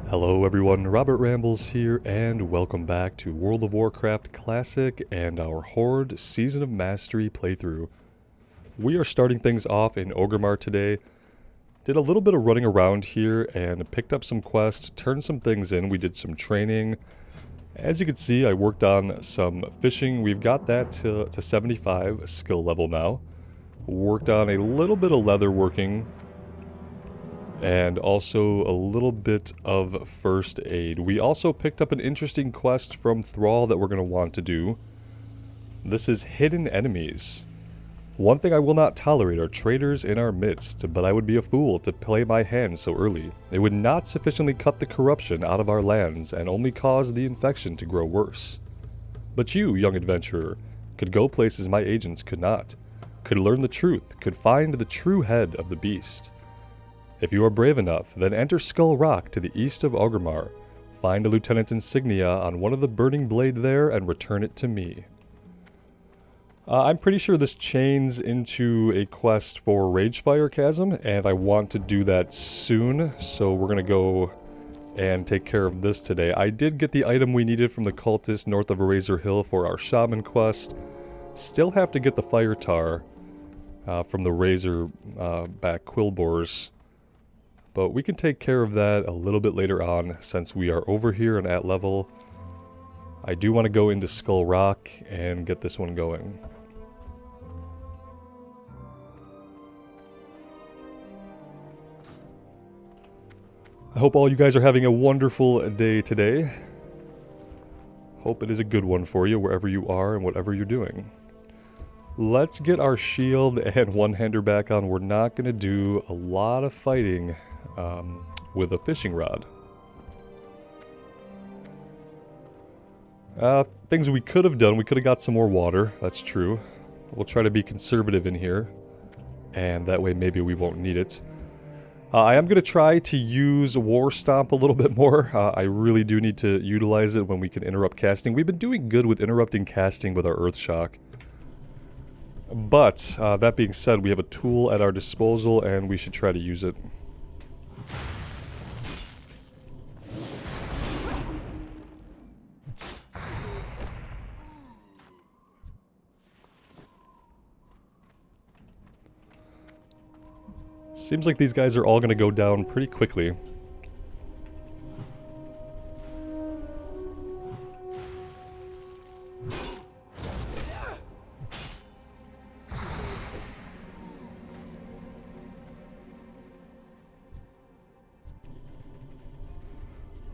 Hello everyone, Robert Rambles here, and welcome back to World of Warcraft Classic and our Horde Season of Mastery playthrough. We are starting things off in Orgrimmar today. Did a little bit of running around here and picked up some quests, turned some things in. We did some training. As you can see, I worked on some fishing. We've got that to 75 skill level now. Worked on a little bit of leatherworking. And also a little bit of first aid. We also picked up an interesting quest from Thrall that we're going to want to do. This is Hidden Enemies. One thing I will not tolerate are traitors in our midst, but I would be a fool to play my hand so early. It would not sufficiently cut the corruption out of our lands and only cause the infection to grow worse. But you, young adventurer, could go places my agents could not. Could learn the truth, could find the true head of the beast. If you are brave enough, then enter Skull Rock to the east of Orgrimmar. Find a lieutenant's insignia on one of the burning blade there and return it to me. I'm pretty sure this chains into a quest for Ragefire Chasm, and I want to do that soon, so we're going to go and take care of this today. I did get the item we needed from the cultist north of Razor Hill for our Shaman quest. Still have to get the Fire Tar from the Razor back Quillbores. But we can take care of that a little bit later on since we are over here and at level. I do want to go into Skull Rock and get this one going. I hope all you guys are having a wonderful day today. Hope it is a good one for you wherever you are and whatever you're doing. Let's get our shield and one-hander back on. We're not going to do a lot of fighting with a fishing rod. Things we could have done, we could have got some more water, that's true. We'll try to be conservative in here, and that way maybe we won't need it. I am going to try to use War Stomp a little bit more. I really do need to utilize it when we can interrupt casting. We've been doing good with interrupting casting with our Earth Shock. But, that being said, we have a tool at our disposal and we should try to use it. Seems like these guys are all going to go down pretty quickly.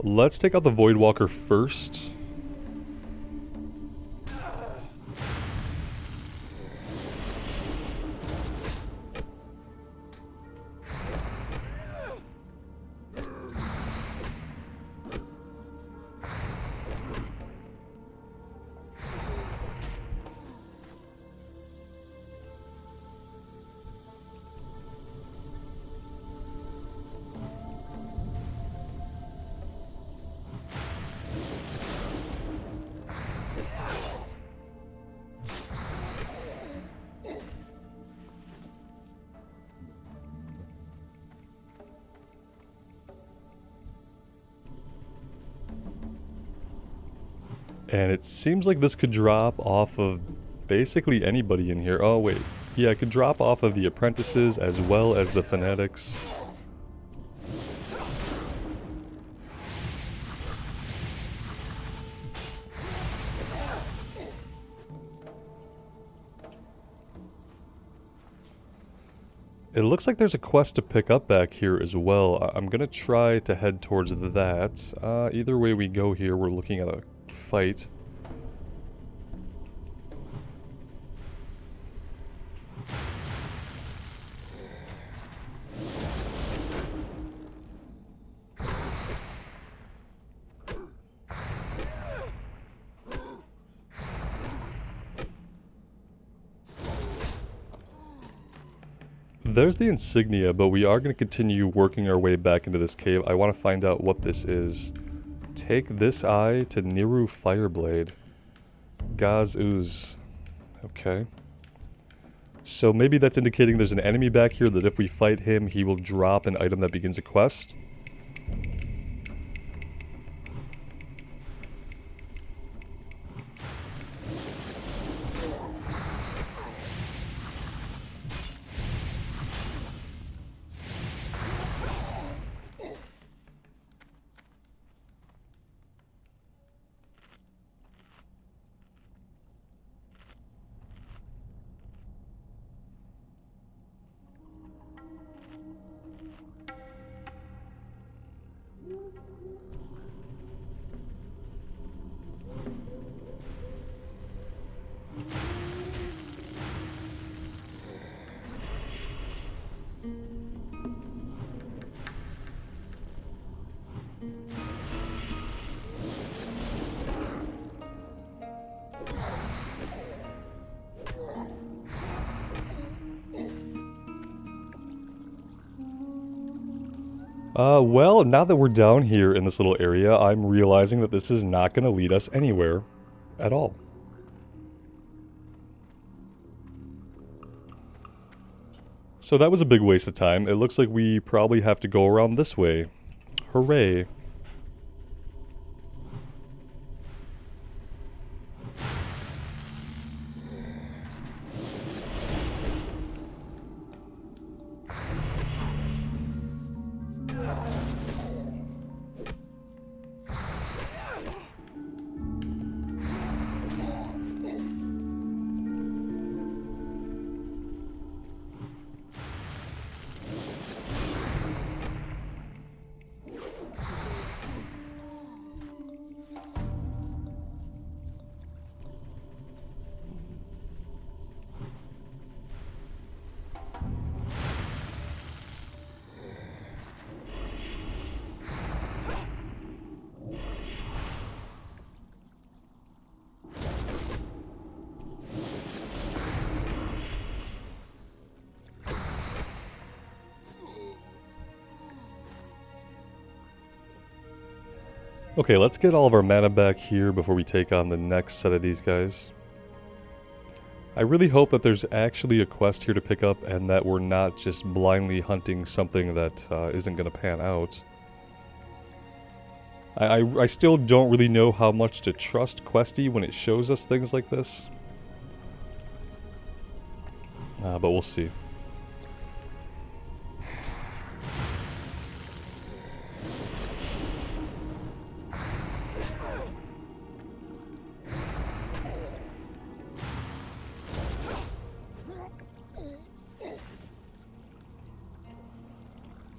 Let's take out the Voidwalker first. And it seems like this could drop off of basically anybody in here. Oh wait, yeah, it could drop off of the apprentices as well as the fanatics. It looks like there's a quest to pick up back here as well. I'm gonna try to head towards that. Either way we go here, we're looking at a fight. There's the insignia, but we are going to continue working our way back into this cave. I want to find out what this is. Take this eye to Niru Fireblade. Gaz Ooze. Okay. So maybe that's indicating there's an enemy back here that if we fight him, he will drop an item that begins a quest. Well, now that we're down here in this little area, I'm realizing that this is not going to lead us anywhere at all. So that was a big waste of time. It looks like we probably have to go around this way. Hooray. Okay, let's get all of our mana back here before we take on the next set of these guys. I really hope that there's actually a quest here to pick up and that we're not just blindly hunting something that isn't going to pan out. I still don't really know how much to trust Questie when it shows us things like this. But we'll see.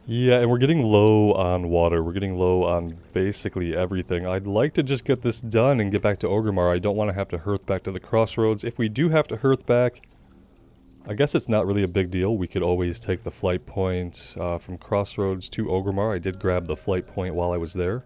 Yeah, and we're getting low on water. We're getting low on basically everything. I'd like to just get this done and get back to Orgrimmar. I don't want to have to hearth back to the crossroads. If we do have to hearth back, I guess it's not really a big deal. We could always take the flight point from crossroads to Orgrimmar. I did grab the flight point while I was there.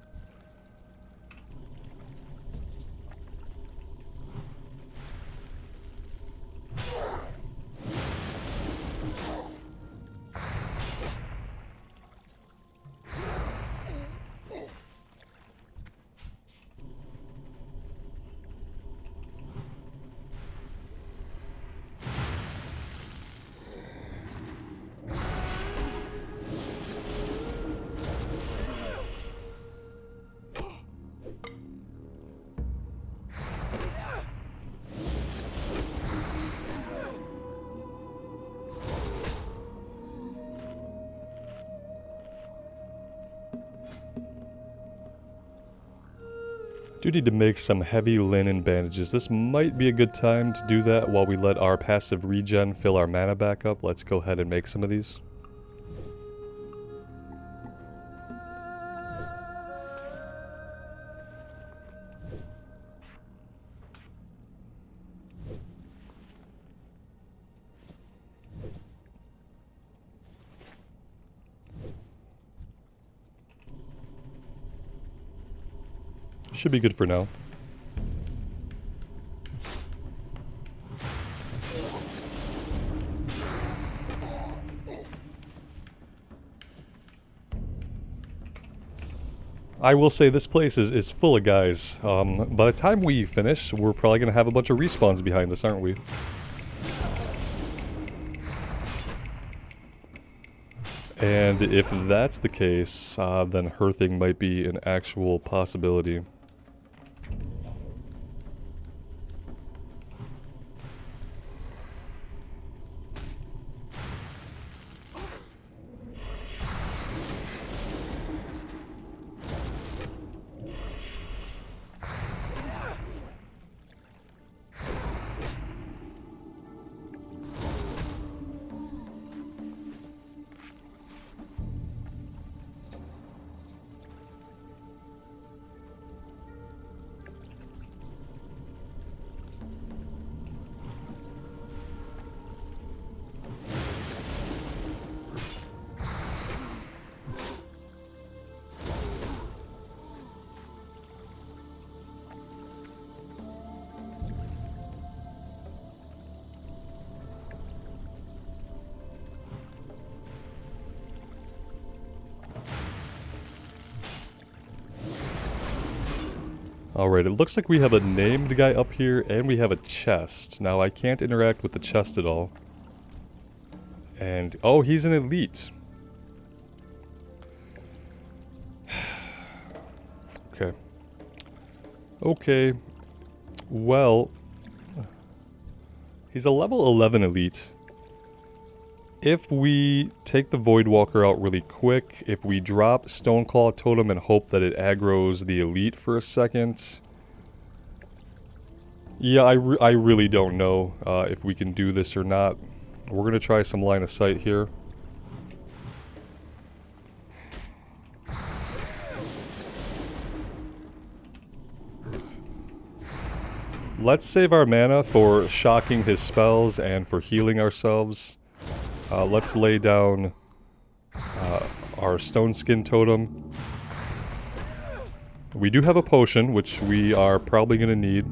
Do need to make some heavy linen bandages. This might be a good time to do that while we let our passive regen fill our mana back up. Let's go ahead and make some of these. Should be good for now. I will say this place is full of guys. By the time we finish, we're probably going to have a bunch of respawns behind us, aren't we? And if that's the case, then hearthing might be an actual possibility. Alright, it looks like we have a named guy up here, and we have a chest. Now, I can't interact with the chest at all. And, oh, he's an elite. Okay. Okay. Well, he's a level 11 elite. If we take the Voidwalker out really quick, if we drop Stoneclaw Totem and hope that it aggroes the elite for a second... Yeah, I really don't know if we can do this or not. We're going to try some line of sight here. Let's save our mana for shocking his spells and for healing ourselves. Let's lay down our Stone Skin Totem. We do have a potion, which we are probably going to need.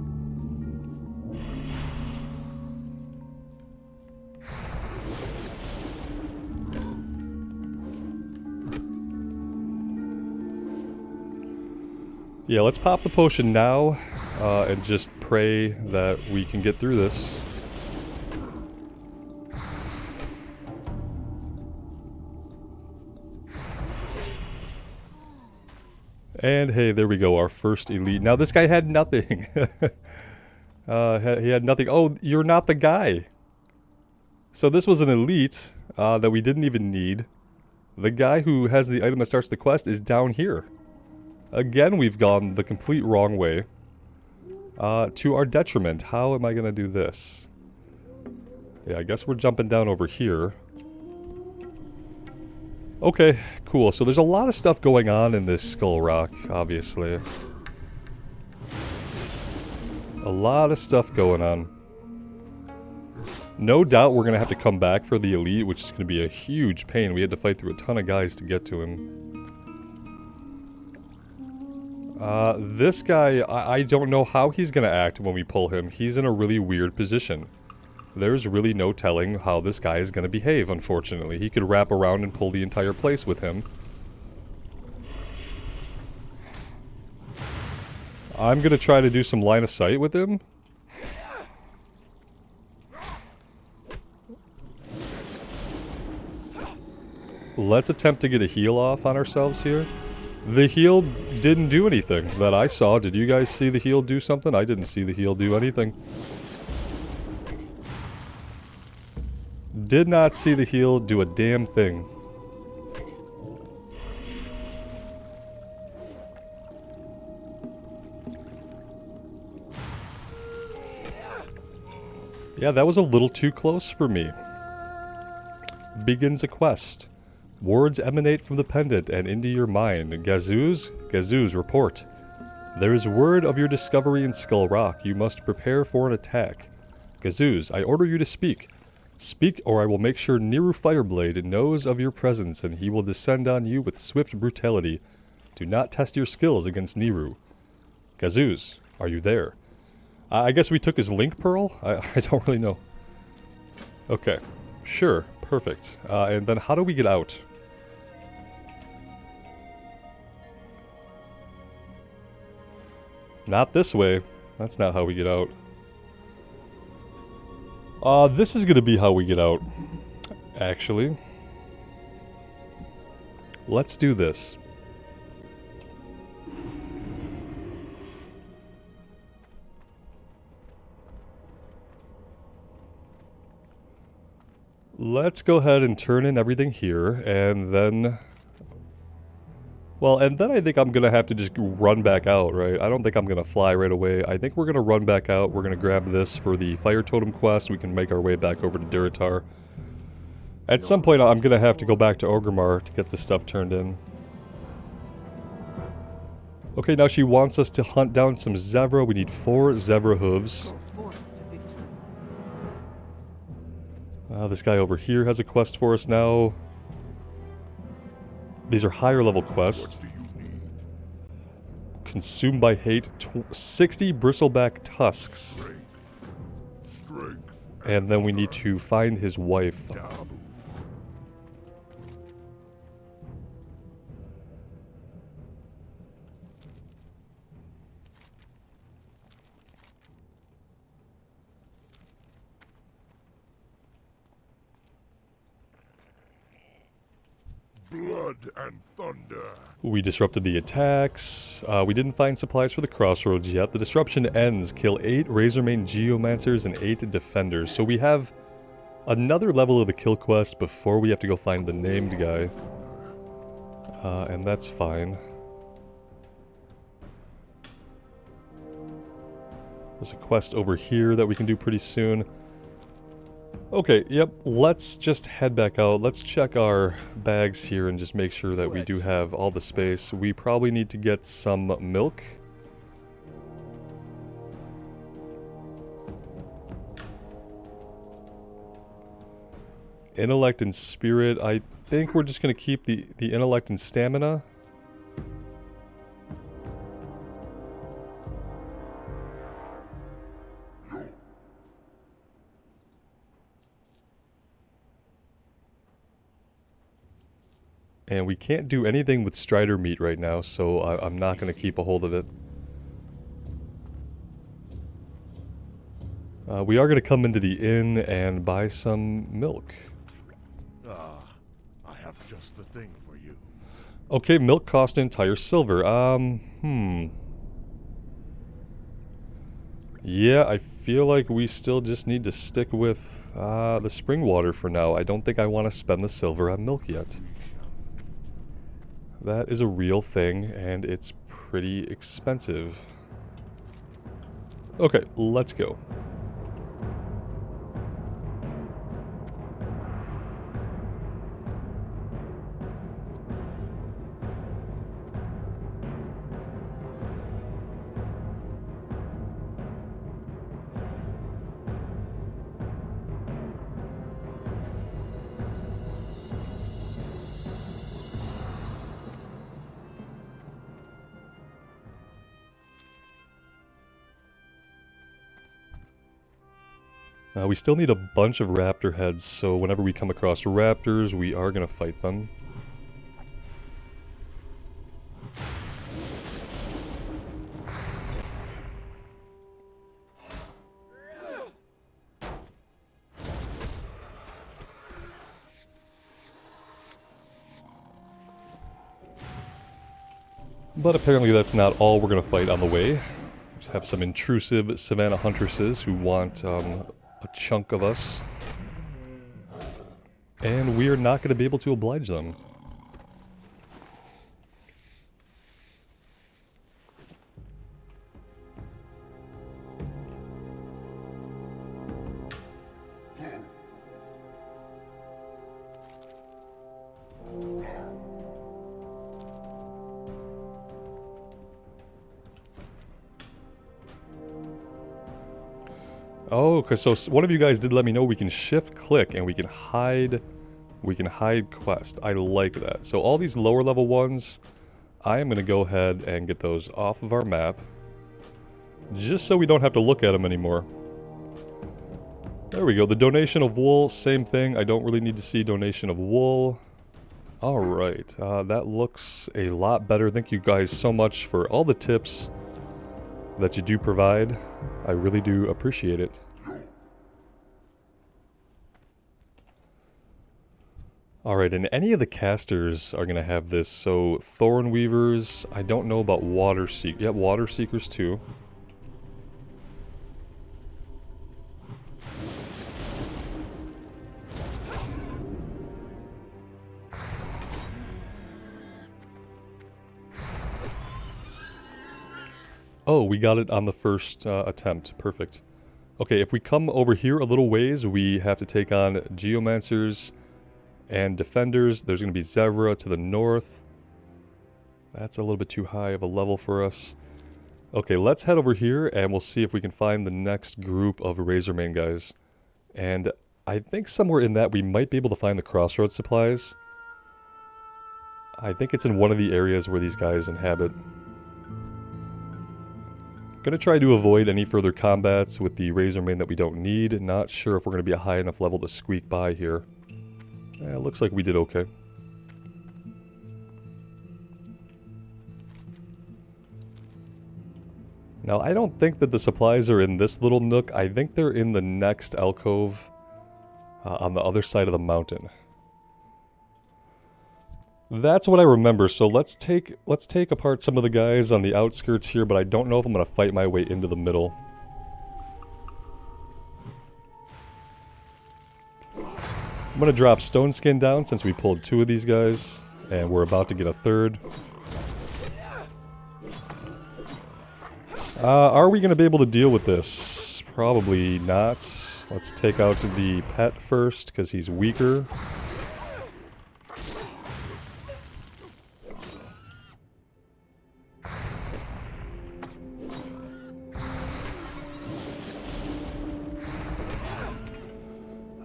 Yeah, let's pop the potion now, and just pray that we can get through this. And hey, there we go, our first elite. Now this guy had nothing. He had nothing. Oh, you're not the guy. So this was an elite that we didn't even need. The guy who has the item that starts the quest is down here. Again, we've gone the complete wrong way. To our detriment. How am I going to do this? Yeah, I guess we're jumping down over here. Okay, cool. So there's a lot of stuff going on in this Skull Rock, obviously. A lot of stuff going on. No doubt we're going to have to come back for the elite, which is going to be a huge pain. We had to fight through a ton of guys to get to him. This guy, I don't know how he's going to act when we pull him. He's in a really weird position. There's really no telling how this guy is going to behave, unfortunately. He could wrap around and pull the entire place with him. I'm going to try to do some line of sight with him. Let's attempt to get a heal off on ourselves here. The heal didn't do anything that I saw. Did you guys see the heal do something? I didn't see the heal do anything. Did not see the heal do a damn thing. Yeah, that was a little too close for me. Begins a quest. Words emanate from the pendant and into your mind. Gazooz? Gazooz, report. There is word of your discovery in Skull Rock. You must prepare for an attack. Gazooz, I order you to speak. Speak, or I will make sure Niru Fireblade knows of your presence, and he will descend on you with swift brutality. Do not test your skills against Niru. Gazooz, are you there? I guess we took his Link Pearl? I don't really know. Okay. Sure. Perfect. And then how do we get out? Not this way. That's not how we get out. This is gonna be how we get out. Actually. Let's do this. Let's go ahead and turn in everything here, and then... Well, and then I think I'm gonna have to just run back out, right? I don't think I'm gonna fly right away. I think we're gonna run back out. We're gonna grab this for the Fire Totem quest. We can make our way back over to Durotar. At some point, I'm gonna have to go back to Orgrimmar to get this stuff turned in. Okay, now she wants us to hunt down some Zevra. We need 4 Zevra hooves. This guy over here has a quest for us now. These are higher level quests. Consumed by hate, 60 bristleback tusks. And then we need to find his wife. blood and thunder. We disrupted the attacks. We didn't find supplies for the crossroads yet. The disruption ends. Kill 8 Razormane Geomancers and 8 Defenders. So we have another level of the kill quest before we have to go find the named guy. And that's fine. There's a quest over here that we can do pretty soon. Okay, yep, let's just head back out. Let's check our bags here and just make sure that we do have all the space. We probably need to get some milk. Intellect and spirit. I think we're just going to keep the intellect and stamina. And we can't do anything with Strider meat right now, so I'm not going to keep a hold of it. We are going to come into the inn and buy some milk. I have just the thing for you. Okay, milk cost an entire silver. Yeah, I feel like we still just need to stick with the spring water for now. I don't think I want to spend the silver on milk yet. That is a real thing, and it's pretty expensive. Okay, let's go. We still need a bunch of raptor heads, so whenever we come across raptors, we are going to fight them. But apparently that's not all we're going to fight on the way. Just have some intrusive Savannah Huntresses who want a chunk of us. And we are not going to be able to oblige them. Oh, okay, so one of you guys did let me know we can shift click and we can hide quest. I like that. So all these lower level ones, I am going to go ahead and get those off of our map. Just so we don't have to look at them anymore. There we go. The donation of wool, same thing. I don't really need to see donation of wool. Alright, that looks a lot better. Thank you guys so much for all the tips that you do provide. I really do appreciate it. Alright, and any of the casters are going to have this. So, Thorn Weavers, I don't know about Water Seekers. Yeah, Water Seekers too. Oh, we got it on the first attempt. Perfect. Okay, if we come over here a little ways, we have to take on Geomancers and Defenders. There's going to be Zevra to the north. That's a little bit too high of a level for us. Okay, let's head over here and we'll see if we can find the next group of Razormane guys. And I think somewhere in that we might be able to find the crossroads supplies. I think it's in one of the areas where these guys inhabit. Gonna try to avoid any further combats with the Razormane that we don't need. Not sure if we're gonna be a high enough level to squeak by here. It looks like we did okay. Now, I don't think that the supplies are in this little nook. I think they're in the next alcove on the other side of the mountain. That's what I remember. So let's take apart some of the guys on the outskirts here, but I don't know if I'm gonna fight my way into the middle. I'm gonna drop Stone Skin down since we pulled 2 of these guys, and we're about to get a 3rd. Are we gonna be able to deal with this? Probably not. Let's take out the pet first, because he's weaker.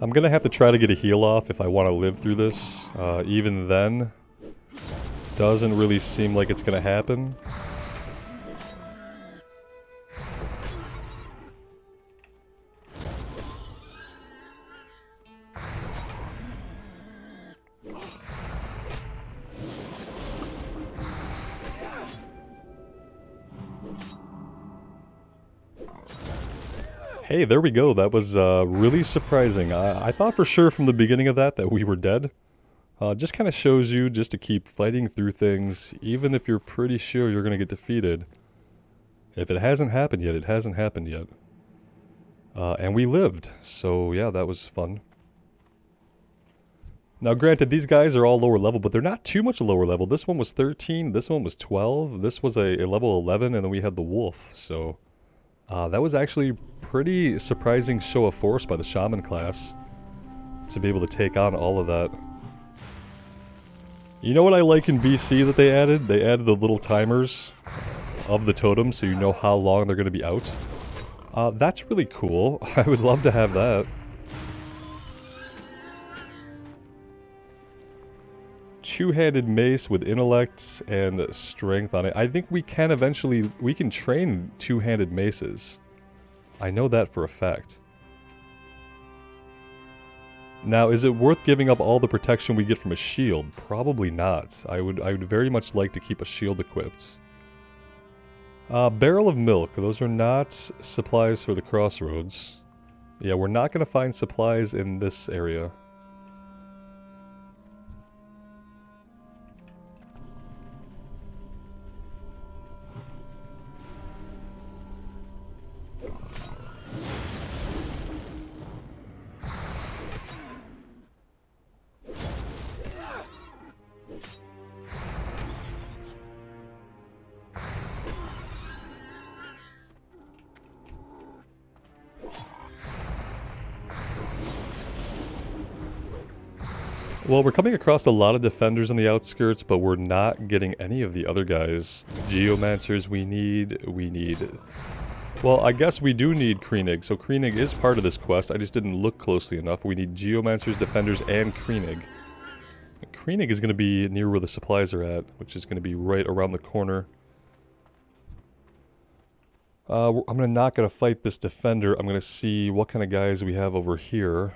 I'm gonna have to try to get a heal off if I want to live through this. Even then, doesn't really seem like it's gonna happen. Hey, there we go. That was really surprising. I thought for sure from the beginning of that we were dead. Just kind of shows you just to keep fighting through things, even if you're pretty sure you're going to get defeated. If it hasn't happened yet, it hasn't happened yet. And we lived, so yeah, that was fun. Now granted, these guys are all lower level, but they're not too much lower level. This one was 13, this one was 12, this was a level 11, and then we had the wolf, so... that was actually pretty surprising show of force by the Shaman class to be able to take on all of that. You know what I like in BC that they added? They added the little timers of the totems so you know how long they're going to be out. That's really cool. I would love to have that. Two-handed mace with intellect and strength on it. I think we can eventually... we can train two-handed maces. I know that for a fact. Now, is it worth giving up all the protection we get from a shield? Probably not. I would very much like to keep a shield equipped. Barrel of milk. Those are not supplies for the crossroads. Yeah, we're not going to find supplies in this area. Well, we're coming across a lot of defenders on the outskirts, but we're not getting any of the other guys. Geomancers we need. Well, I guess we do need Kreenig, so Kreenig is part of this quest. I just didn't look closely enough. We need Geomancers, Defenders, and Kreenig. Kreenig is going to be near where the supplies are at, which is going to be right around the corner. I'm not going to fight this Defender. I'm going to see what kind of guys we have over here.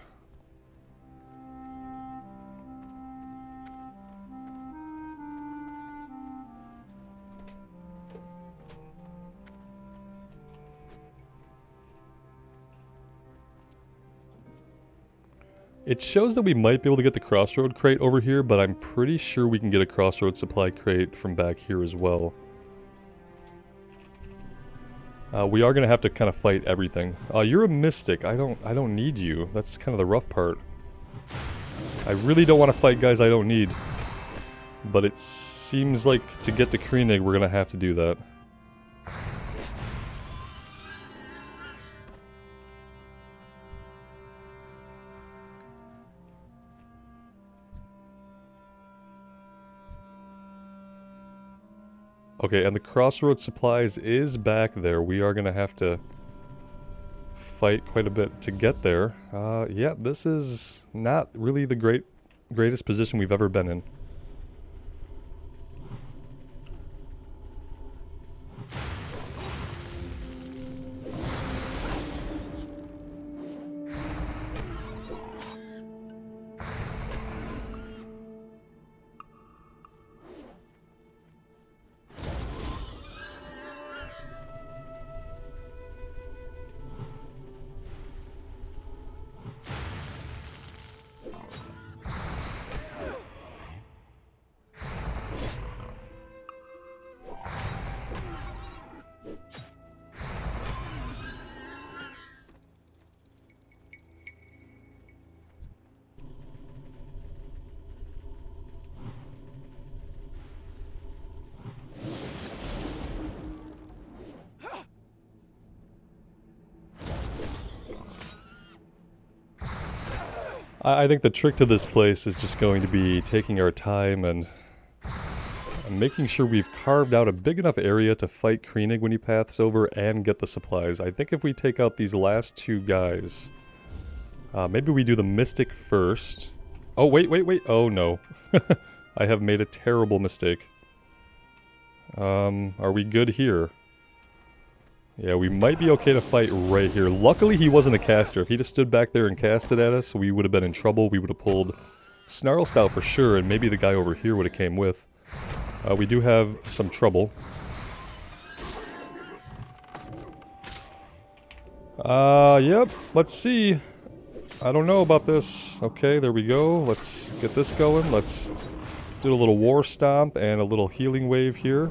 It shows that we might be able to get the crossroad crate over here, but I'm pretty sure we can get a crossroad supply crate from back here as well. We are gonna have to kind of fight everything. You're a mystic. I don't need you. That's kind of the rough part. I really don't want to fight guys I don't need. But it seems like to get to Kreenig, we're gonna have to do that. Okay, and the crossroad supplies is back there. We are gonna have to fight quite a bit to get there. Yeah, this is not really the greatest position we've ever been in. I think the trick to this place is just going to be taking our time and making sure we've carved out a big enough area to fight Kreenig when he paths over and get the supplies. I think if we take out these last two guys, maybe we do the Mystic first. Oh, wait. Oh, no. I have made a terrible mistake. Are we good here? Yeah, we might be okay to fight right here. Luckily, he wasn't a caster. If he just stood back there and casted at us, we would have been in trouble. We would have pulled Snarlstout for sure, and maybe the guy over here would have came with. We do have some trouble. Yep. Let's see. I don't know about this. Okay, there we go. Let's get this going. Let's do a little war stomp and a little healing wave here.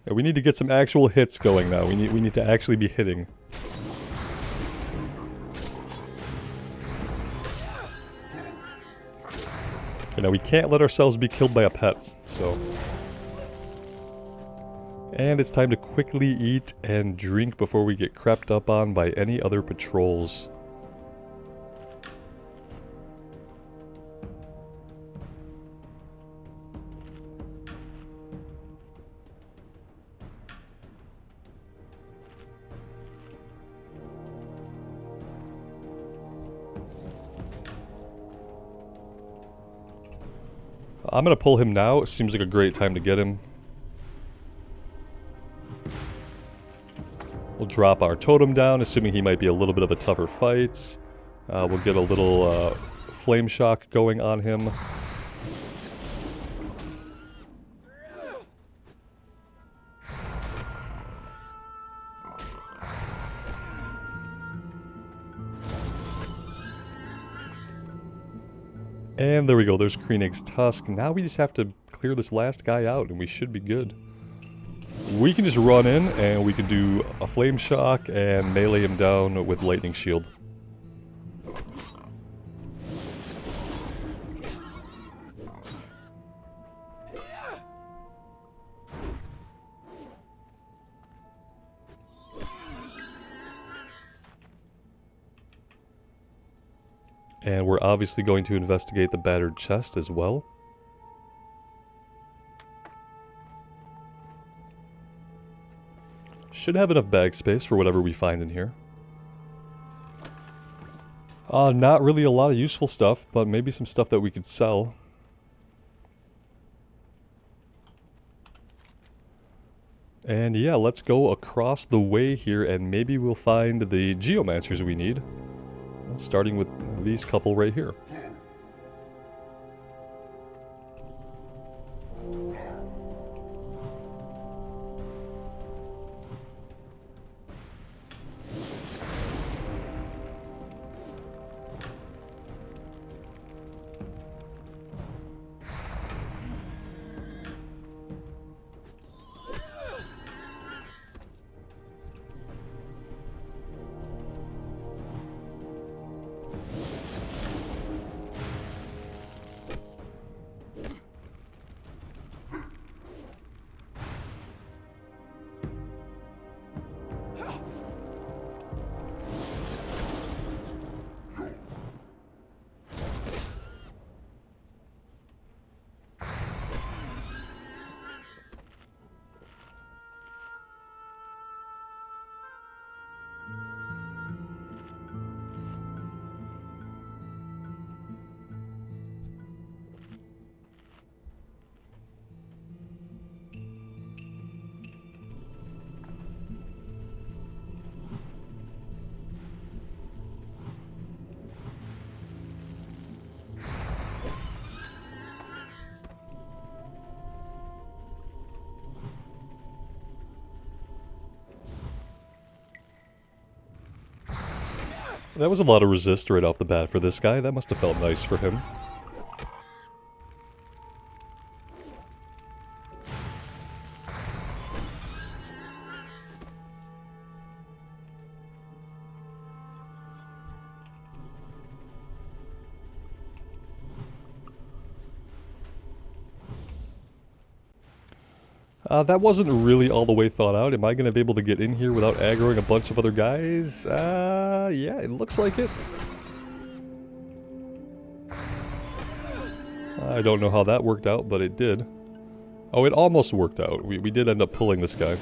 Yeah, we need to get some actual hits going now. We need to actually be hitting. You know, we can't let ourselves be killed by a pet, so. And it's time to quickly eat and drink before we get crept up on by any other patrols. I'm gonna pull him now. It seems like a great time to get him. We'll drop our totem down, assuming he might be a little bit of a tougher fight. We'll get a little flame shock going on him. And there we go, there's Kreenig's Tusk. Now we just have to clear this last guy out and we should be good. We can just run in and we can do a flame shock and melee him down with lightning shield. And we're obviously going to investigate the battered chest as well. Should have enough bag space for whatever we find in here. Not really a lot of useful stuff, but maybe some stuff that we could sell. And yeah, let's go across the way here and maybe we'll find the geomancers we need. Starting with these couple right here. That was a lot of resist right off the bat for this guy. That must have felt nice for him. That wasn't really all the way thought out. Am I going to be able to get in here without aggroing a bunch of other guys? Yeah, it looks like it. I don't know how that worked out, but it did. Oh, it almost worked out. We did end up pulling this guy.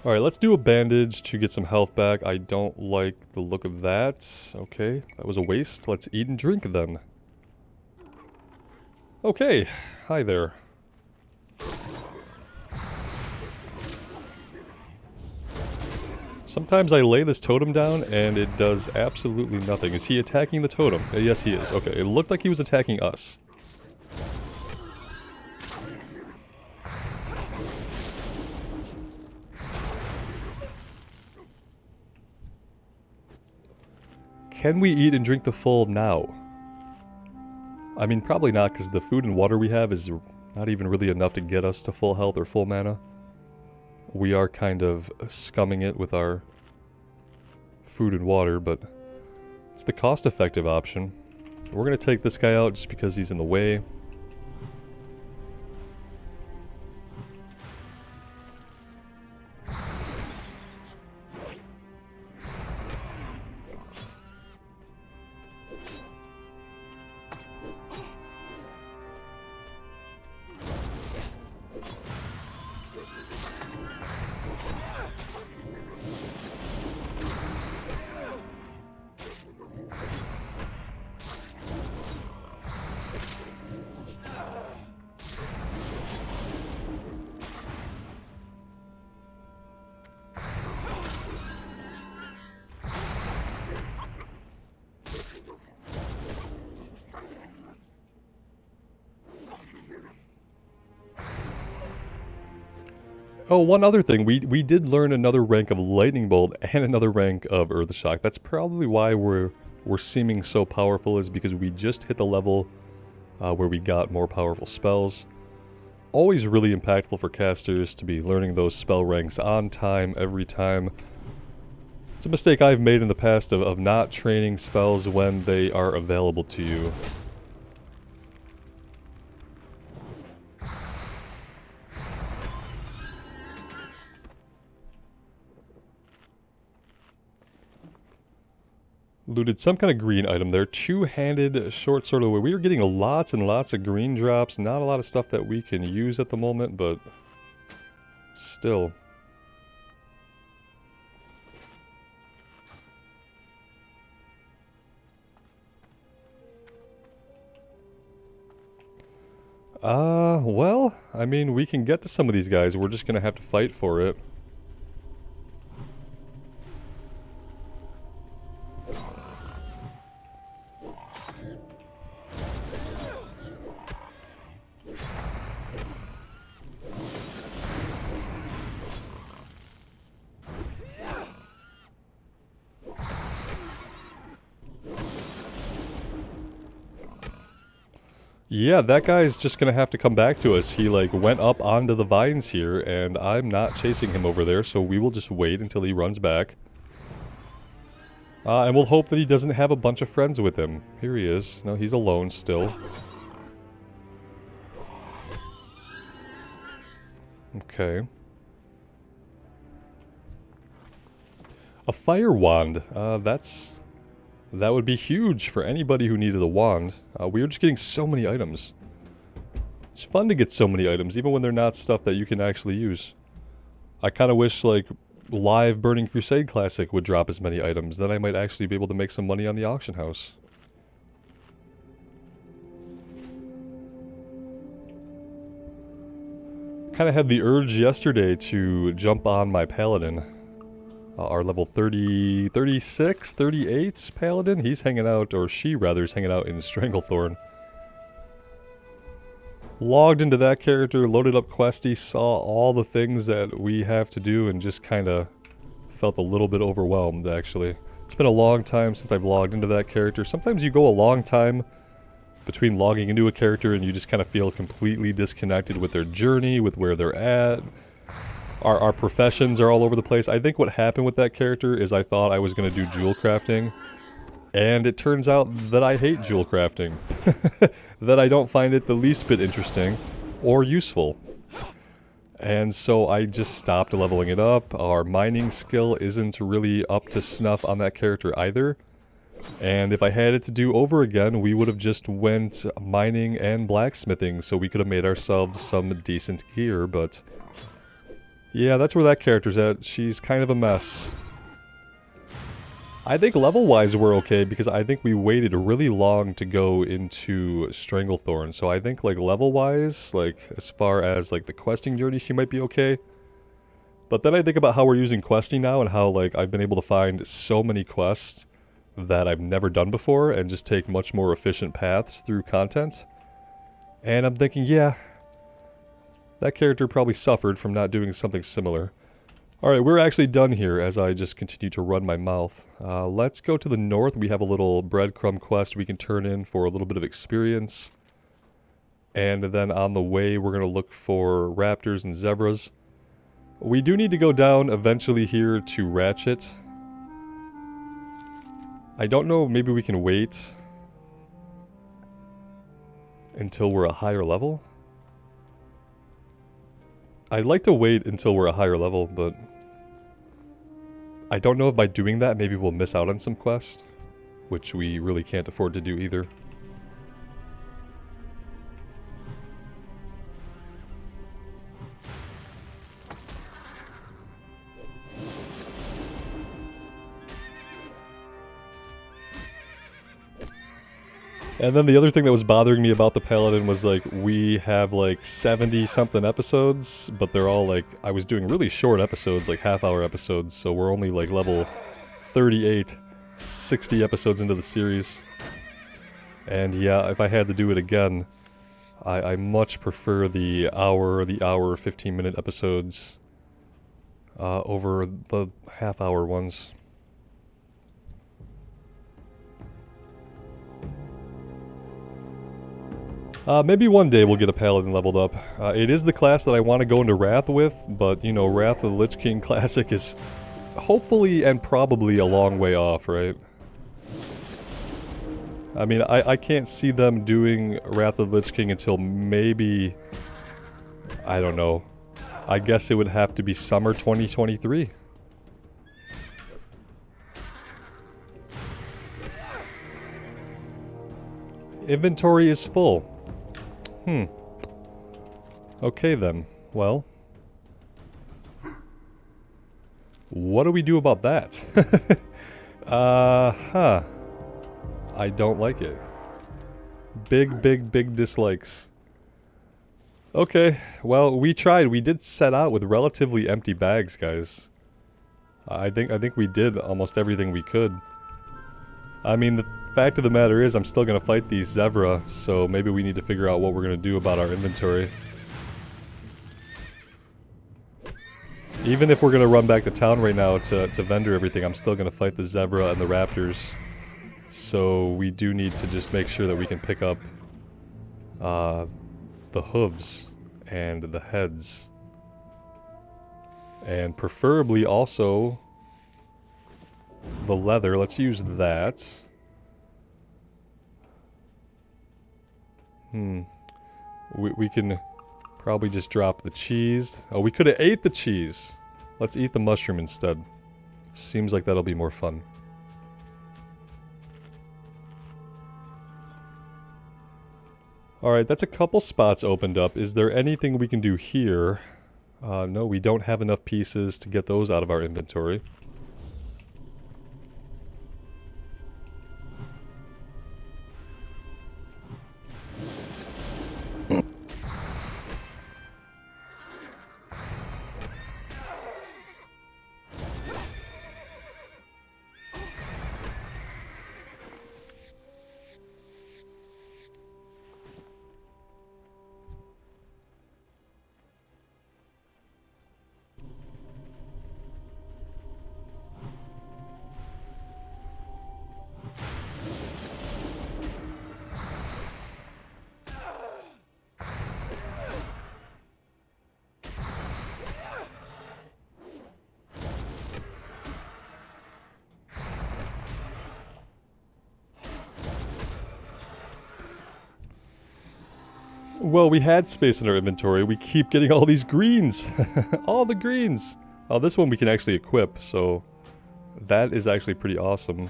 Alright, let's do a bandage to get some health back. I don't like the look of that. Okay, that was a waste. Let's eat and drink then. Okay, hi there. Sometimes I lay this totem down and it does absolutely nothing. Is he attacking the totem? Yes, he is. Okay, it looked like he was attacking us. Can we eat and drink the full now? I mean, probably not, because the food and water we have is not even really enough to get us to full health or full mana. We are kind of scumming it with our food and water, but it's the cost-effective option. We're going to take this guy out just because he's in the way. Oh, one other thing, we did learn another rank of Lightning Bolt and another rank of Earth Shock. That's probably why we're seeming so powerful, is because we just hit the level where we got more powerful spells. Always really impactful for casters to be learning those spell ranks on time, every time. It's a mistake I've made in the past of not training spells when they are available to you. Looted some kind of green item there. Two-handed short sword. We are getting lots and lots of green drops. Not a lot of stuff that we can use at the moment, but still. Well, I mean, we can get to some of these guys. We're just gonna have to fight for it. Yeah, that guy's just gonna have to come back to us. He, like, went up onto the vines here, and I'm not chasing him over there, so we will just wait until he runs back. And we'll hope that he doesn't have a bunch of friends with him. Here he is. No, he's alone still. Okay. A fire wand. That would be huge for anybody who needed a wand. We are just getting so many items. It's fun to get so many items, even when they're not stuff that you can actually use. I kind of wish, like, live Burning Crusade Classic would drop as many items. Then I might actually be able to make some money on the auction house. Kind of had the urge yesterday to jump on my paladin. Our level 30, 36, 38 paladin. He's hanging out, or she rather, is hanging out in Stranglethorn. Logged into that character, loaded up Questie, saw all the things that we have to do, and just kind of felt a little bit overwhelmed, actually. It's been a long time since I've logged into that character. Sometimes you go a long time between logging into a character and you just kind of feel completely disconnected with their journey, with where they're at. Our professions are all over the place. I think what happened with that character is I thought I was going to do jewel crafting, and it turns out that I hate jewel crafting. That I don't find it the least bit interesting or useful. And so I just stopped leveling it up. Our mining skill isn't really up to snuff on that character either. And if I had it to do over again, we would have just went mining and blacksmithing, so we could have made ourselves some decent gear, but yeah, that's where that character's at. She's kind of a mess. I think level-wise we're okay, because I think we waited really long to go into Stranglethorn, so I think, like, level-wise, like, as far as, like, the questing journey, she might be okay. But then I think about how we're using Questie now, and how, like, I've been able to find so many quests that I've never done before, and just take much more efficient paths through content. And I'm thinking, yeah, that character probably suffered from not doing something similar. Alright, we're actually done here as I just continue to run my mouth. Let's go to the north. We have a little breadcrumb quest we can turn in for a little bit of experience. And then on the way, we're going to look for raptors and zebras. We do need to go down eventually here to Ratchet. I don't know, maybe we can wait until we're a higher level? I'd like to wait until we're a higher level, but I don't know if by doing that maybe we'll miss out on some quests, which we really can't afford to do either. And then the other thing that was bothering me about the Paladin was, like, we have, like, 70-something episodes, but they're all, like, I was doing really short episodes, like half-hour episodes, so we're only, like, level 38, 60 episodes into the series. And yeah, if I had to do it again, I much prefer the hour 15-minute episodes over the half-hour ones. Maybe one day we'll get a Paladin leveled up. It is the class that I want to go into Wrath with, but, you know, Wrath of the Lich King Classic is hopefully and probably a long way off, right? I mean, I can't see them doing Wrath of the Lich King until maybe, I don't know. I guess it would have to be summer 2023. Inventory is full. Okay then. Well, what do we do about that? I don't like it. Big dislikes. Okay, well, we tried. We did set out with relatively empty bags, guys. I think we did almost everything we could. I mean, the fact of the matter is I'm still gonna fight these Zevra, so maybe we need to figure out what we're gonna do about our inventory. Even if we're gonna run back to town right now to vendor everything, I'm still gonna fight the Zebra and the Raptors. So we do need to just make sure that we can pick up the hooves and the heads. And preferably also the leather. Let's use that. We can probably just drop the cheese. Oh, we could have ate the cheese. Let's eat the mushroom instead. Seems like that'll be more fun. Alright, that's a couple spots opened up. Is there anything we can do here? No, we don't have enough pieces to get those out of our inventory. Well, we had space in our inventory. We keep getting all these greens. All the greens. Oh, this one we can actually equip, so that is actually pretty awesome.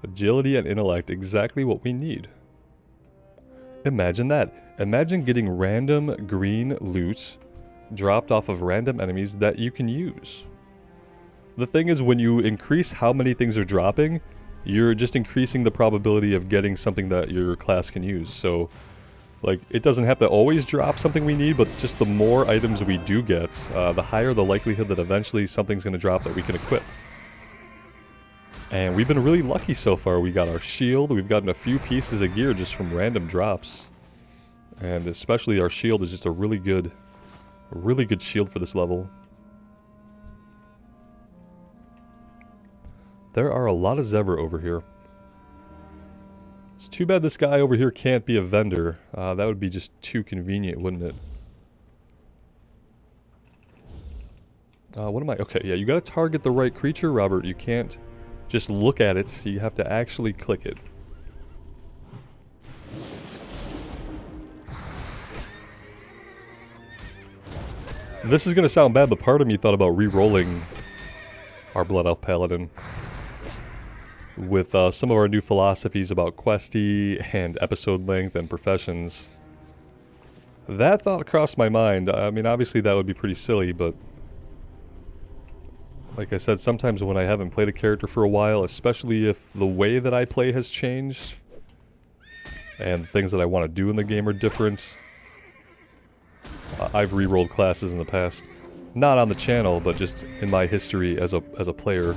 Agility and intellect, exactly what we need. Imagine that. Imagine getting random green loot dropped off of random enemies that you can use. The thing is, when you increase how many things are dropping, you're just increasing the probability of getting something that your class can use. So, like, it doesn't have to always drop something we need, but just the more items we do get, the higher the likelihood that eventually something's going to drop that we can equip. And we've been really lucky so far. We got our shield, we've gotten a few pieces of gear just from random drops. And especially our shield is just a really good shield for this level. There are a lot of Zevra over here. It's too bad this guy over here can't be a vendor. That would be just too convenient, wouldn't it? What am I? Okay, yeah, you gotta target the right creature, Robert. You can't just look at it. You have to actually click it. This is gonna sound bad, but part of me thought about re-rolling our Blood Elf Paladin with some of our new philosophies about Questie and episode length and professions. That thought crossed my mind. I mean, obviously that would be pretty silly, but like I said, sometimes when I haven't played a character for a while, especially if the way that I play has changed and things that I want to do in the game are different, I've re-rolled classes in the past. Not on the channel, but just in my history as a player.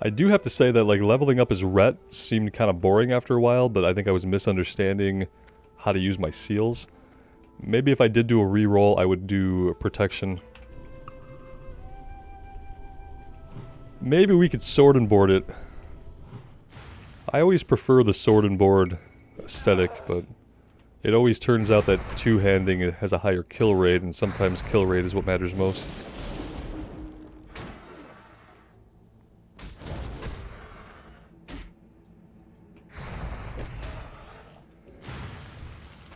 I do have to say that, like, leveling up as Ret seemed kind of boring after a while, but I think I was misunderstanding how to use my seals. Maybe if I did do a reroll, I would do protection. Maybe we could sword and board it. I always prefer the sword and board aesthetic, but it always turns out that two-handing has a higher kill rate, and sometimes kill rate is what matters most.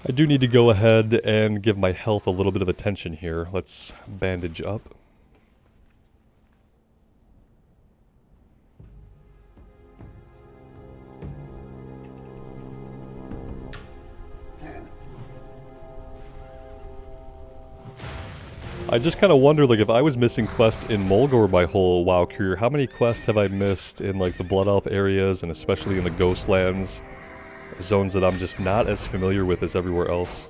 I do need to go ahead and give my health a little bit of attention here. Let's bandage up. I just kind of wonder, like, if I was missing quests in Mulgore my whole WoW career, how many quests have I missed in, like, the Blood Elf areas, and especially in the Ghostlands? Zones that I'm just not as familiar with as everywhere else.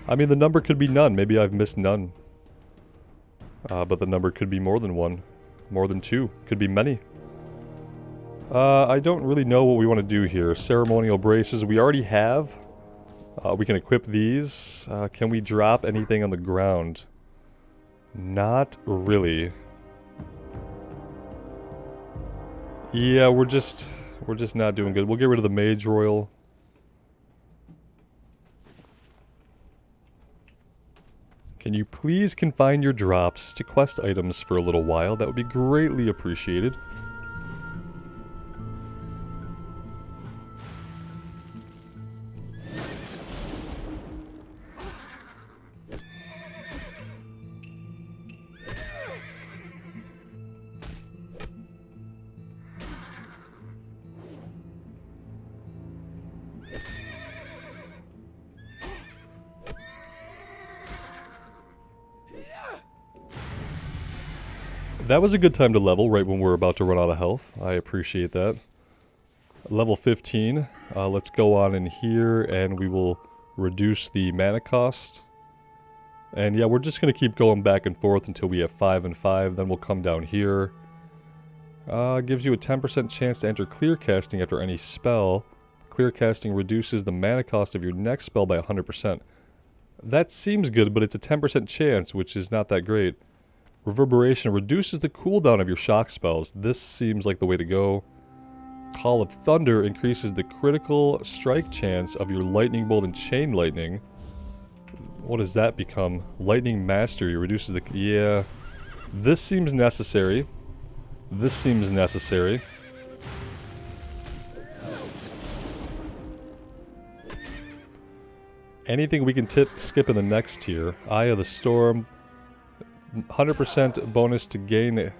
I mean, the number could be none. Maybe I've missed none. But the number could be more than one. More than two. Could be many. I don't really know what we want to do here. Ceremonial braces we already have. We can equip these. Can we drop anything on the ground? Not really. Yeah, we're just not doing good. We'll get rid of the Mage Royal. Can you please confine your drops to quest items for a little while? That would be greatly appreciated. That was a good time to level, right when we're about to run out of health. I appreciate that. Level 15. Let's go on in here and we will reduce the mana cost. And yeah, we're just going to keep going back and forth until we have 5 and 5. Then we'll come down here. Gives you a 10% chance to enter clear casting after any spell. Clear casting reduces the mana cost of your next spell by 100%. That seems good, but it's a 10% chance, which is not that great. Reverberation reduces the cooldown of your shock spells. This seems like the way to go. Call of Thunder increases the critical strike chance of your lightning bolt and chain lightning. What does that become? Lightning Mastery reduces the... Yeah. This seems necessary. This seems necessary. Anything we can skip in the next tier. Eye of the Storm. 100% bonus to gain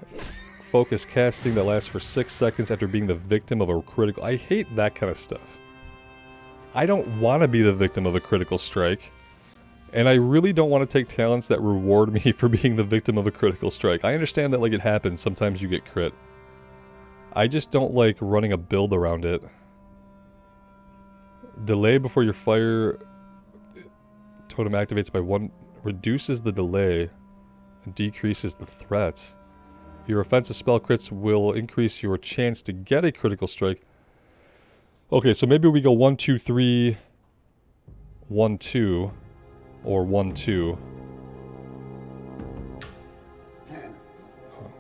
focus casting that lasts for 6 seconds after being the victim of a critical... I hate that kind of stuff. I don't want to be the victim of a critical strike. And I really don't want to take talents that reward me for being the victim of a critical strike. I understand that, like, it happens. Sometimes you get crit. I just don't like running a build around it. Delay before your fire totem activates by 1... Reduces the delay. And decreases the threat. Your offensive spell crits will increase your chance to get a critical strike. Okay, so maybe we go 1, 2, 3... 1, 2... Or 1, 2.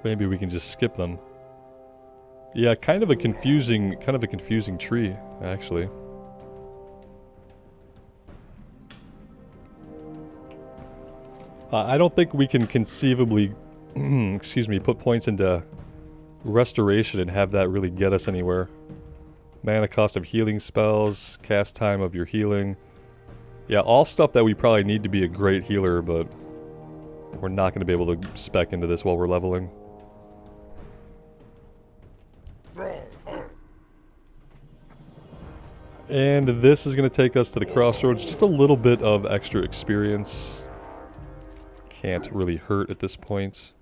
Maybe we can just skip them. Yeah, kind of a confusing tree, actually. I don't think we can conceivably, excuse me, put points into Restoration and have that really get us anywhere. Mana cost of healing spells, cast time of your healing. Yeah, all stuff that we probably need to be a great healer, but we're not going to be able to spec into this while we're leveling. And this is going to take us to the crossroads. Just a little bit of extra experience. Can't really hurt at this point.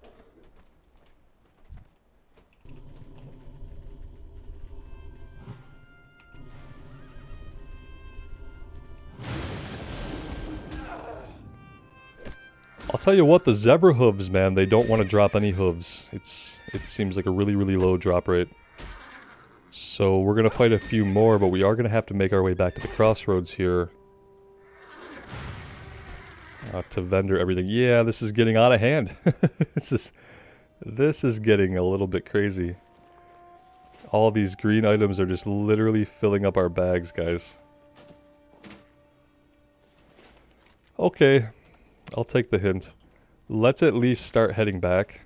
I'll tell you what, the zebra hooves, man, they don't want to drop any hooves. It seems like a really, really low drop rate. So we're going to fight a few more, but we are going to have to make our way back to the crossroads here. To vendor everything. Yeah, this is getting out of hand. This is getting a little bit crazy. All these green items are just literally filling up our bags, guys. Okay. I'll take the hint. Let's at least start heading back.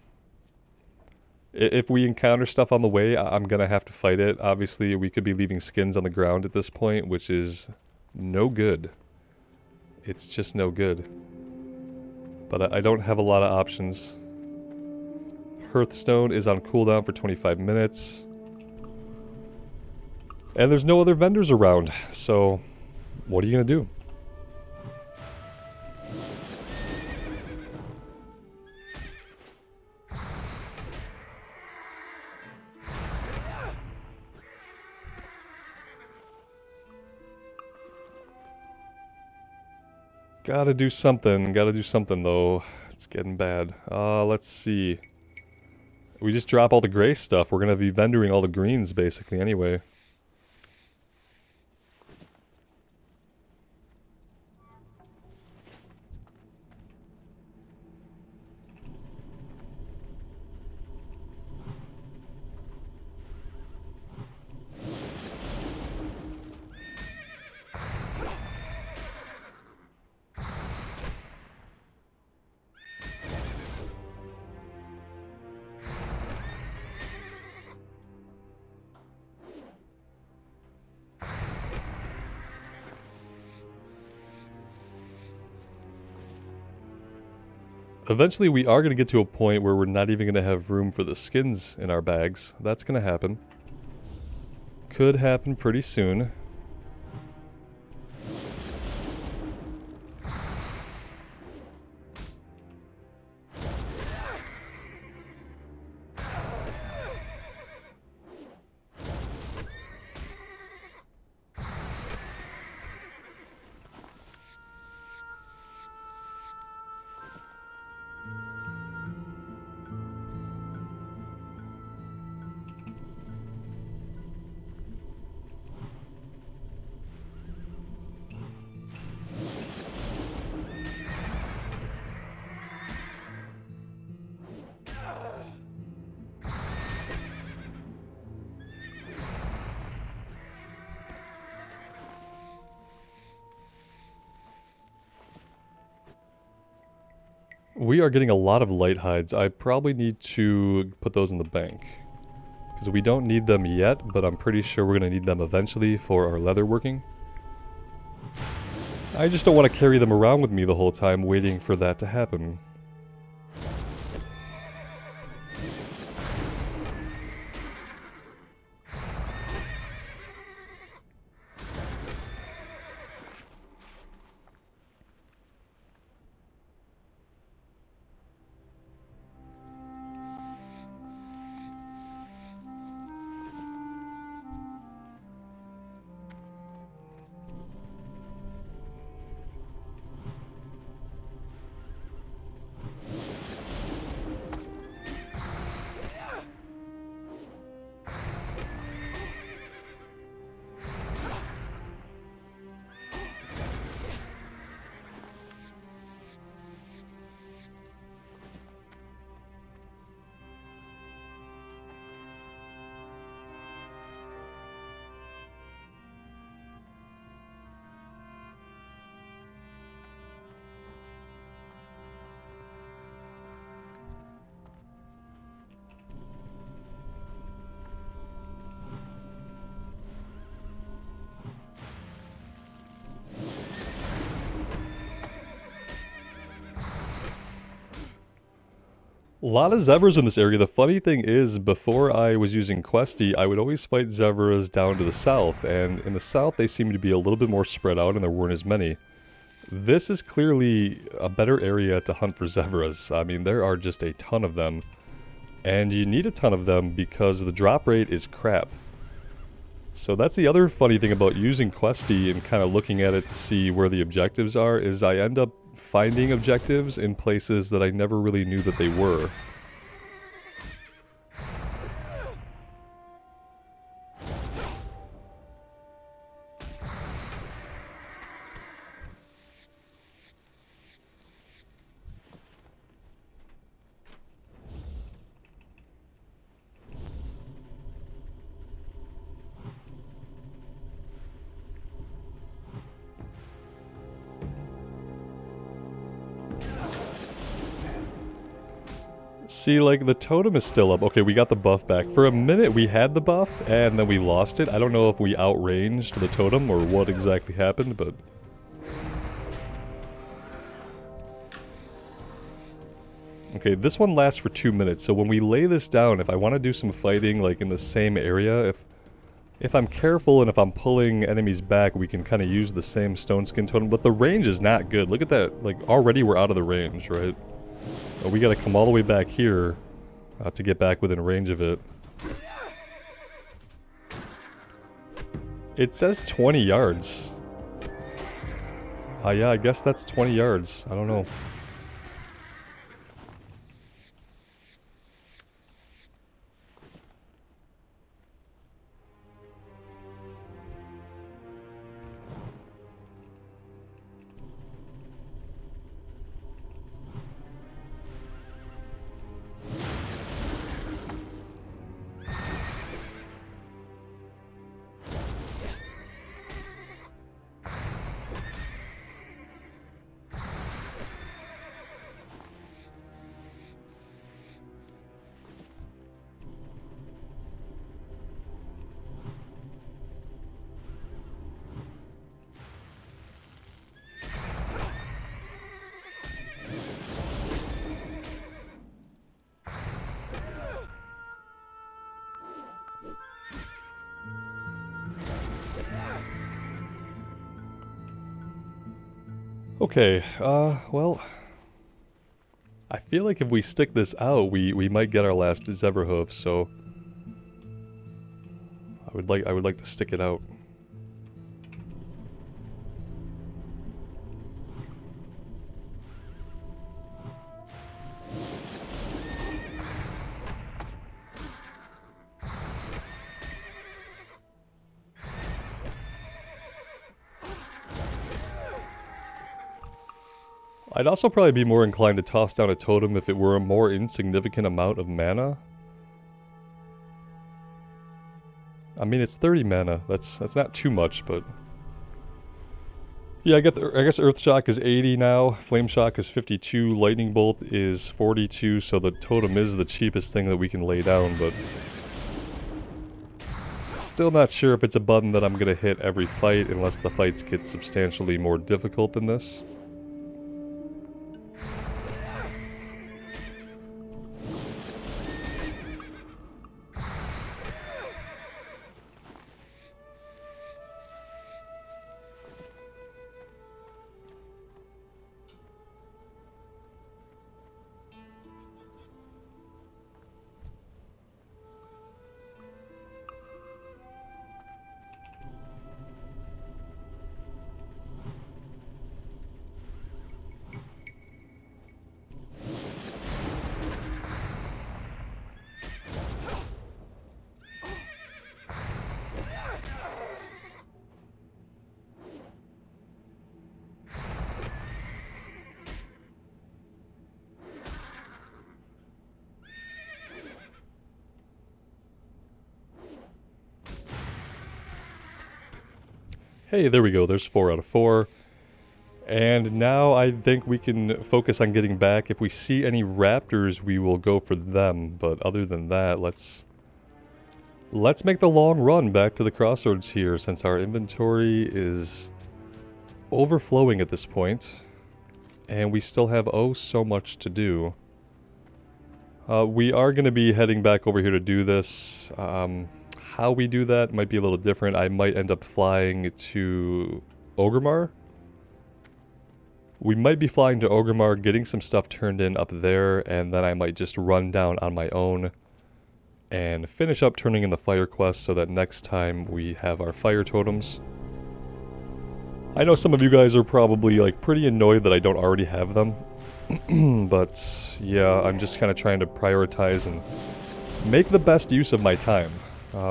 If we encounter stuff on the way, I'm gonna have to fight it. Obviously, we could be leaving skins on the ground at this point, which is no good. It's just no good. But I don't have a lot of options. Hearthstone is on cooldown for 25 minutes. And there's no other vendors around, so what are you gonna do? Gotta do something though. It's getting bad. Let's see. We just drop all the gray stuff. We're gonna be vendoring all the greens basically anyway. Eventually we are going to get to a point where we're not even going to have room for the skins in our bags. That's going to happen. Could happen pretty soon. We are getting a lot of light hides. I probably need to put those in the bank. Because we don't need them yet, but I'm pretty sure we're going to need them eventually for our leatherworking. I just don't want to carry them around with me the whole time waiting for that to happen. A lot of Zevras in this area. The funny thing is, before I was using Questie, I would always fight Zevras down to the south, and in the south they seem to be a little bit more spread out and there weren't as many. This is clearly a better area to hunt for Zevras. I mean, there are just a ton of them, and you need a ton of them because the drop rate is crap. So that's the other funny thing about using Questie and kind of looking at it to see where the objectives are, is I end up finding objectives in places that I never really knew that they were. See, like, the totem is still up. Okay, we got the buff back. For a minute, we had the buff, and then we lost it. I don't know if we outranged the totem or what exactly happened, but... Okay, this one lasts for 2 minutes, so when we lay this down, if I want to do some fighting, like, in the same area, if I'm careful and if I'm pulling enemies back, we can kind of use the same stone skin totem, but the range is not good. Look at that. Like, already we're out of the range, right? We gotta come all the way back here to get back within range of it. It says 20 yards. Yeah, I guess that's 20 yards. I don't know. Okay, well... I feel like if we stick this out, we might get our last Zeverhoof, so... I would like to stick it out. I'd also probably be more inclined to toss down a totem if it were a more insignificant amount of mana. I mean, it's 30 mana. That's not too much, but... Yeah, I guess Earth Shock is 80 now, Flame Shock is 52, Lightning Bolt is 42, so the totem is the cheapest thing that we can lay down, but still not sure if it's a button that I'm gonna hit every fight unless the fights get substantially more difficult than this. Hey, there we go, there's 4 out of 4. And now I think we can focus on getting back. If we see any raptors, we will go for them. But other than that, let's make the long run back to the crossroads here, since our inventory is overflowing at this point. And we still have oh so much to do. We are going to be heading back over here to do this. How we do that might be a little different. I might end up flying to Orgrimmar. We might be flying to Orgrimmar, getting some stuff turned in up there, and then I might just run down on my own and finish up turning in the fire quest so that next time we have our fire totems. I know some of you guys are probably like pretty annoyed that I don't already have them, but yeah, I'm just kind of trying to prioritize and make the best use of my time,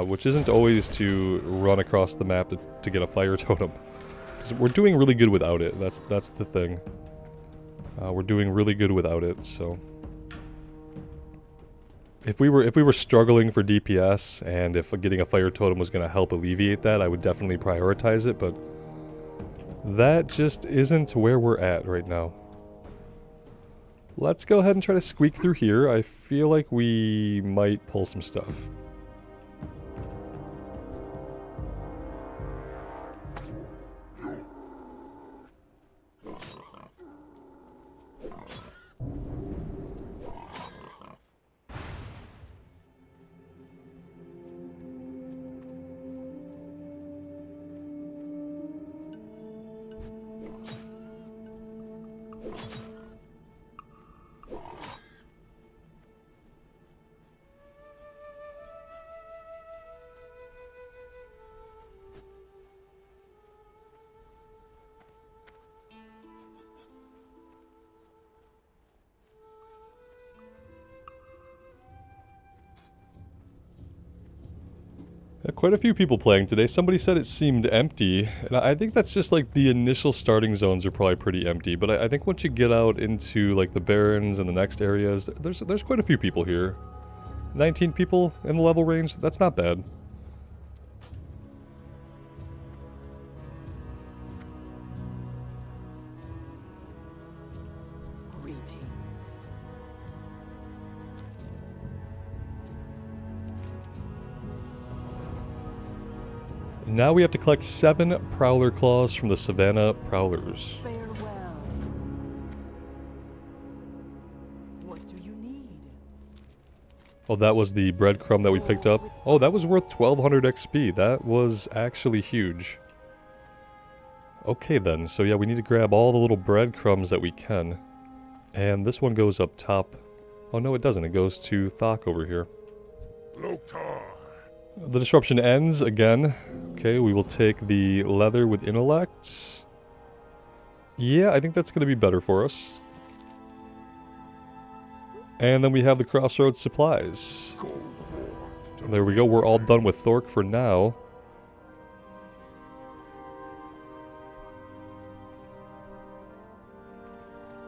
which isn't always to run across the map to get a fire totem. We're doing really good without it. That's the thing. We're doing really good without it. So if we were struggling for DPS and if getting a fire totem was going to help alleviate that, I would definitely prioritize it. But that just isn't where we're at right now. Let's go ahead and try to squeak through here. I feel like we might pull some stuff. Quite a few people playing today. Somebody said it seemed empty, and I think that's just like the initial starting zones are probably pretty empty, but I think once you get out into like the Barrens and the next areas, there's quite a few people here. 19 people in the level range, that's not bad. Now we have to collect 7 Prowler Claws from the Savannah Prowlers. Farewell. What do you need? Oh, that was the breadcrumb that we picked up. Oh, that was worth 1200 XP. That was actually huge. Okay then, so yeah, we need to grab all the little breadcrumbs that we can. And this one goes up top. Oh no, it doesn't. It goes to Thok over here. Loktar. The disruption ends again. Okay, we will take the leather with intellect. Yeah, I think that's going to be better for us. And then we have the crossroads supplies. There we go, we're all done with Thork for now.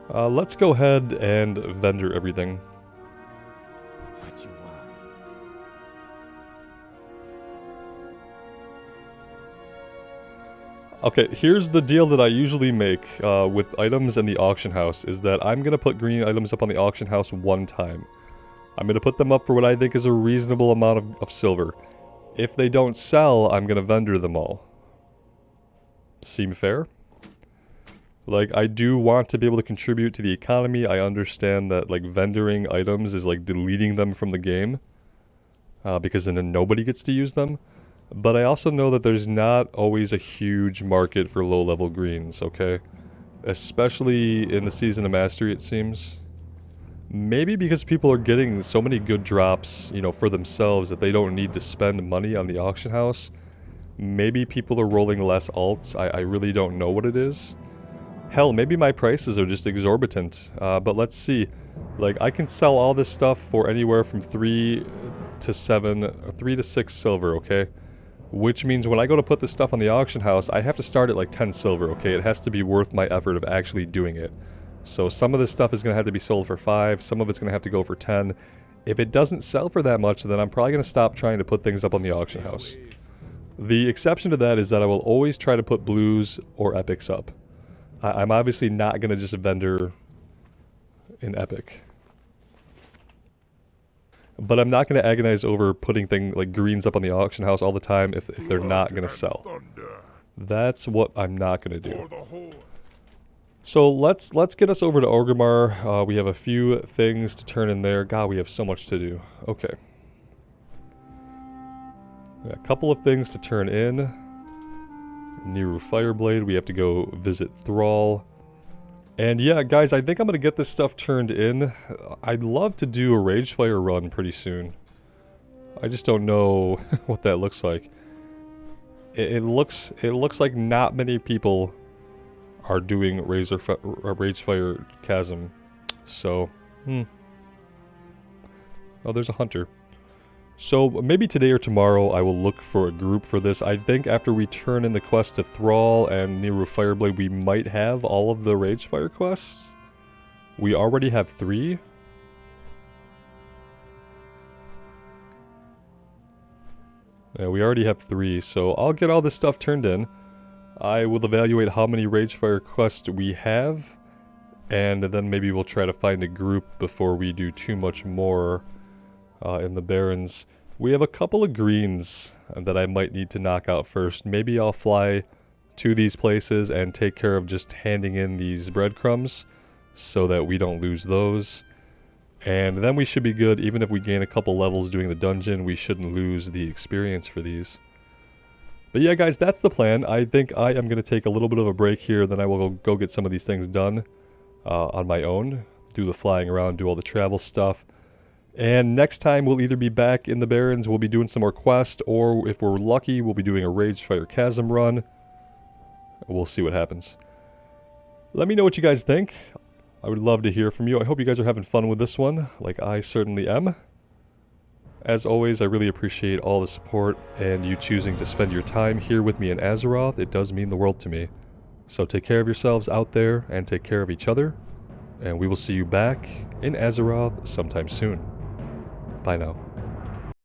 Let's go ahead and vendor everything. What you want? Okay, here's the deal that I usually make with items in the auction house, is that I'm going to put green items up on the auction house one time. I'm going to put them up for what I think is a reasonable amount of silver. If they don't sell, I'm going to vendor them all. Seem fair? Like, I do want to be able to contribute to the economy. I understand that, like, vendoring items is like deleting them from the game. Because then nobody gets to use them. But I also know that there's not always a huge market for low-level greens, okay? Especially in the Season of Mastery, it seems. Maybe because people are getting so many good drops, you know, for themselves that they don't need to spend money on the auction house. Maybe people are rolling less alts. I really don't know what it is. Hell, maybe my prices are just exorbitant. But let's see. Like, I can sell all this stuff for anywhere from 3 to 7, or 3 to 6 silver, okay? Which means when I go to put this stuff on the auction house, I have to start at like 10 silver, okay? It has to be worth my effort of actually doing it. So some of this stuff is going to have to be sold for 5, some of it's going to have to go for 10. If it doesn't sell for that much, then I'm probably going to stop trying to put things up on the auction house. The exception to that is that I will always try to put blues or epics up. I'm obviously not going to just vendor an epic. But I'm not going to agonize over putting things like greens up on the auction house all the time if they're not going to sell. That's what I'm not going to do. So let's get us over to Orgrimmar. We have a few things to turn in there. God, we have so much to do. Okay. A couple of things to turn in. Niru Fireblade. We have to go visit Thrall. And yeah, guys, I think I'm going to get this stuff turned in. I'd love to do a Ragefire run pretty soon. I just don't know what that looks like. It looks like not many people are doing Ragefire Chasm. So, Oh, there's a hunter. So maybe today or tomorrow I will look for a group for this. I think after we turn in the quest to Thrall and Niru Fireblade, we might have all of the Ragefire quests. We already have 3. Yeah, we already have 3, so I'll get all this stuff turned in. I will evaluate how many Ragefire quests we have, and then maybe we'll try to find a group before we do too much more in the Barrens. We have a couple of greens that I might need to knock out first. Maybe I'll fly to these places and take care of just handing in these breadcrumbs so that we don't lose those. And then we should be good. Even if we gain a couple levels doing the dungeon, we shouldn't lose the experience for these. But yeah, guys, that's the plan. I think I am going to take a little bit of a break here, then I will go get some of these things done on my own. Do the flying around, do all the travel stuff. And next time we'll either be back in the Barrens, we'll be doing some more quests, or if we're lucky, we'll be doing a Ragefire Chasm run. We'll see what happens. Let me know what you guys think. I would love to hear from you. I hope you guys are having fun with this one, like I certainly am. As always, I really appreciate all the support and you choosing to spend your time here with me in Azeroth. It does mean the world to me. So take care of yourselves out there and take care of each other. And we will see you back in Azeroth sometime soon. Bye now.